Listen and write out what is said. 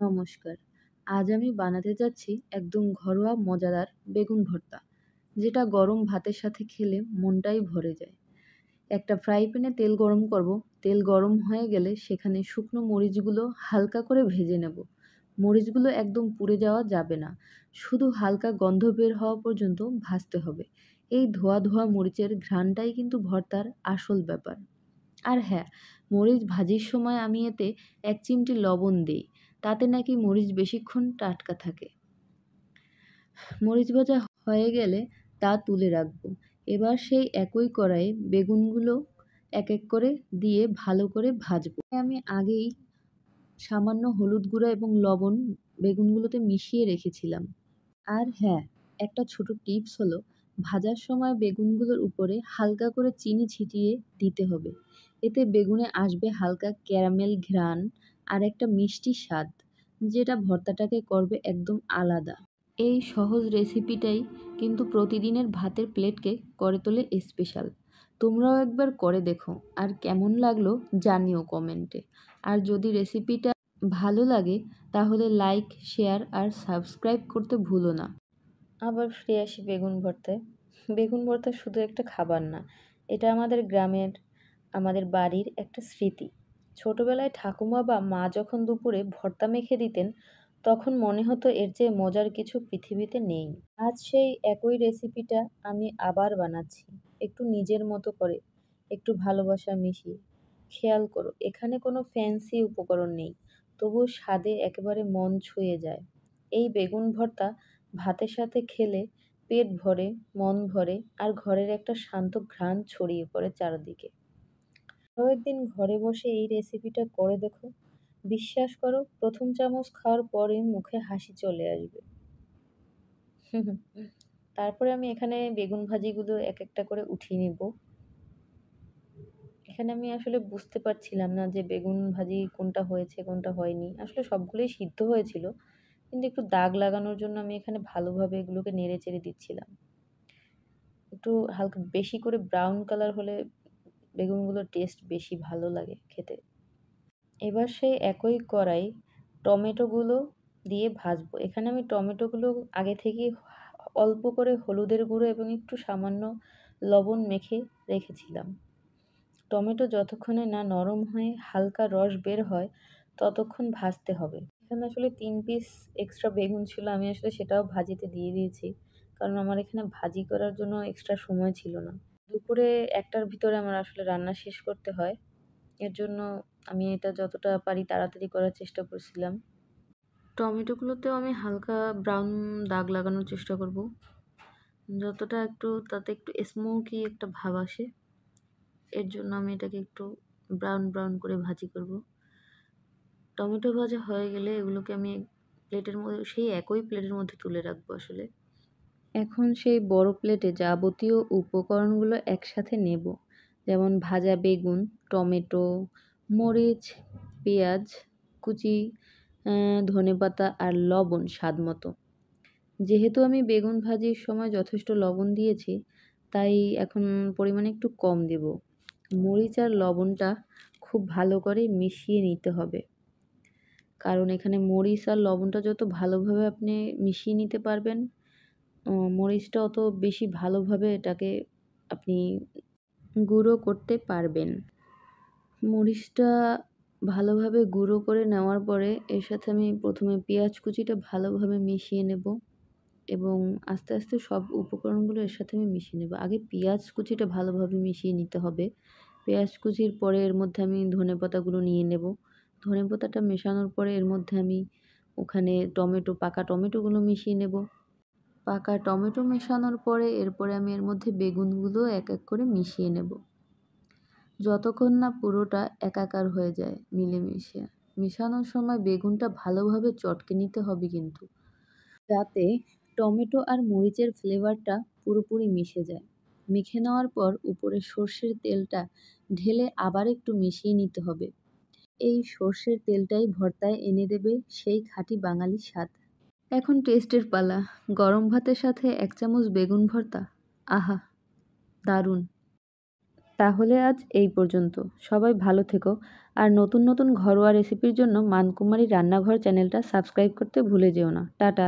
নমস্কার। আজ আমি বানাতে যাচ্ছি একদম ঘরোয়া মজাদার বেগুন ভর্তা, যেটা গরম ভাতের সাথে খেলে মনটাই ভরে যায়। একটা ফ্রাই প্যানে তেল গরম করব। তেল গরম হয়ে গেলে সেখানে শুকনো মরিচগুলো হালকা করে ভেজে নেব। মরিচগুলো একদম পুড়ে যাওয়া যাবে না। শুধু হালকা গন্ধ বের হওয়া পর্যন্ত ভাজতে হবে। এই ধোয়া ধোয়া মরিচের ঘ্রাণটাই কিন্তু ভর্তার আসল ব্যাপার। আর হ্যাঁ, মরিচ ভাজির সময় আমি এতে ১ চিমটি লবণ দেই। তাতে নাকি মরিচ বেশিক্ষণ টাটকা থাকে। মরিচ ভাজা হয়ে গেলে তা তুলে রাখবো। এবার সেই একই কড়াইয়ে বেগুনগুলো এক এক করে দিয়ে ভালো করে ভাজবো। আমি আগেই সামান্য হলুদ গুঁড়া এবং লবণ বেগুনগুলোতে মিশিয়ে রেখেছিলাম। আর হ্যাঁ, একটা ছোট টিপস হলো ভাজার সময় বেগুনগুলোর উপরে হালকা করে চিনি ছিটিয়ে দিতে হবে। এতে বেগুনে আসবে হালকা ক্যারামেল ঘ্রাণ আর একটা মিষ্টি স্বাদ, যেটা ভর্তাটাকে করবে একদম আলাদা। এই সহজ রেসিপিটাই কিন্তু প্রতিদিনের ভাতের প্লেটকে করে তোলে স্পেশাল। তোমরাও একবার করে দেখো আর কেমন লাগলো জানিও কমেন্টে। আর যদি রেসিপিটা ভালো লাগে তাহলে লাইক, শেয়ার আর সাবস্ক্রাইব করতে ভুলো না। আবার ফিরে আসি বেগুন ভর্তায়। বেগুন ভর্তা শুধু একটা খাবার না, এটা আমাদের গ্রামের, আমাদের বাড়ির একটা স্মৃতি। ছোটবেলায় ঠাকুমা বা মা যখন দুপুরে ভর্তা মেখে দিতেন, তখন মনে হতো এর চেয়ে মজার কিছু পৃথিবীতে নেই। আজ সেই একই রেসিপিটা আমি আবার বানাচ্ছি, একটু নিজের মতো করে, একটু ভালোবাসা মিশিয়ে। খেয়াল করো, এখানে কোনো ফ্যান্সি উপকরণ নেই, তবুও স্বাদে একেবারে মন ছুঁয়ে যায়। এই বেগুন ভর্তা ভাতের সাথে খেলে পেট ভরে, মন ভরে আর ঘরের একটা শান্ত ঘ্রাণ ছড়িয়ে পড়ে চারদিকে। কয়েকদিন ঘরে বসে এই রেসিপিটা করে দেখো। বিশ্বাস করো, প্রথম চামচ খাওয়ার পরে মুখে হাসি চলে আসবে। তারপরে আমি এখানে বেগুন ভাজিগুলো এক একটা করে উঠিয়ে নিব। এখানে আমি আসলে বুঝতে পারছিলাম না যে বেগুন ভাজি কোনটা হয়েছে কোনটা হয়নি। আসলে সবগুলোই সিদ্ধ হয়েছিল। কিন্তু একটু দাগ লাগানোর জন্য আমি এখানে ভালোভাবে এগুলোকে নেড়ে চেড়ে দিচ্ছিলাম। একটু হালকা বেশি করে ব্রাউন কালার হলে বেগুনগুলোর টেস্ট বেশি ভালো লাগে খেতে। এবার সেই একই কড়াই টমেটোগুলো দিয়ে ভাজবো। এখানে আমি টমেটোগুলো আগে থেকেই অল্প করে হলুদের গুঁড়ো এবং একটু সামান্য লবণ মেখে রেখেছিলাম। টমেটো যতক্ষণে না নরম হয়ে হালকা রস বের হয় ততক্ষণ ভাজতে হবে। এখানে আসলে ৩ পিস এক্সট্রা বেগুন ছিল, আমি আসলে সেটাও ভাজিতে দিয়ে দিয়েছি। কারণ আমার এখানে ভাজি করার জন্য এক্সট্রা সময় ছিল না। দুপুরে ১টার ভিতরে আমার আসলে রান্না শেষ করতে হয়। এর জন্য আমি এটা যতটা পারি তাড়াতাড়ি করার চেষ্টা করছিলাম। টমেটোগুলোতেও আমি হালকা ব্রাউন দাগ লাগানোর চেষ্টা করব। যতটা একটু তাতে একটু স্মোকি একটা ভাব আসে। এর জন্য আমি এটাকে একটু ব্রাউন করে ভাজি করব। টমেটো ভাজা হয়ে গেলে এগুলোকে আমি প্লেটের মধ্যে, সেই একই প্লেটের মধ্যে তুলে রাখবো আসলে। এখন সেই বড় প্লেটে যাবতীয় উপকরণগুলো একসাথে নেব। যেমন ভাজা বেগুন, টমেটো, মরিচ, পেঁয়াজ কুচি, ধনেপাতা আর লবণ স্বাদমতো। যেহেতু আমি বেগুন ভাজির সময় যথেষ্ট লবণ দিয়েছি, তাই এখন পরিমাণে একটু কম দেব। মরিচ আর লবণটা খুব ভালো করে মিশিয়ে নিতে হবে। কারণ এখানে মরিচ আর লবণটা যত ভালোভাবে আপনি মিশিয়ে নিতে পারবেন, মরিচটা অত বেশি ভালোভাবে এটাকে আপনি গুঁড়ো করতে পারবেন। মরিচটা ভালোভাবে গুঁড়ো করে নেওয়ার পরে এর সাথে আমি প্রথমে পেঁয়াজ কুচিটা ভালোভাবে মিশিয়ে নেব এবং আস্তে আস্তে সব উপকরণগুলো এর সাথে আমি মিশিয়ে নেব। আগে পেঁয়াজ কুচিটা ভালোভাবে মিশিয়ে নিতে হবে। পেঁয়াজ কুচির পরে এর মধ্যে আমি ধনেপাতাগুলো নিয়ে নেব। ধনেপাতাটা মেশানোর পরে এর মধ্যে আমি ওখানে পাকা টমেটোগুলো মিশিয়ে নেব। পাকা টমেটো মেশানোর পরে এরপরে আমি এর মধ্যে বেগুনগুলো এক এক করে মিশিয়ে নেব। যতক্ষণ না পুরোটা একাকার হয়ে যায় মিলেমিশে। মেশানোর সময় বেগুনটা ভালোভাবে চটকে নিতে হবে কিন্তু, যাতে টমেটো আর মরিচের ফ্লেভারটা পুরোপুরি মিশে যায়। মেখে নেওয়ার পর উপরে সর্ষের তেলটা ঢেলে আবার একটু মিশিয়ে নিতে হবে। এই সর্ষের তেলটাই ভর্তায় এনে দেবে সেই খাঁটি বাঙালি স্বাদ। এখন টেস্টের পালা। গরম ভাতের সাথে ১ চামচ বেগুন ভর্তা, আহা! দারুণ। তাহলে আজ এই পর্যন্ত। সবাই ভালো থেকো। আর নতুন নতুন ঘরোয়া রেসিপির জন্য মানকুমারী রান্নাঘর চ্যানেলটা সাবস্ক্রাইব করতে ভুলে যেও না। টাটা।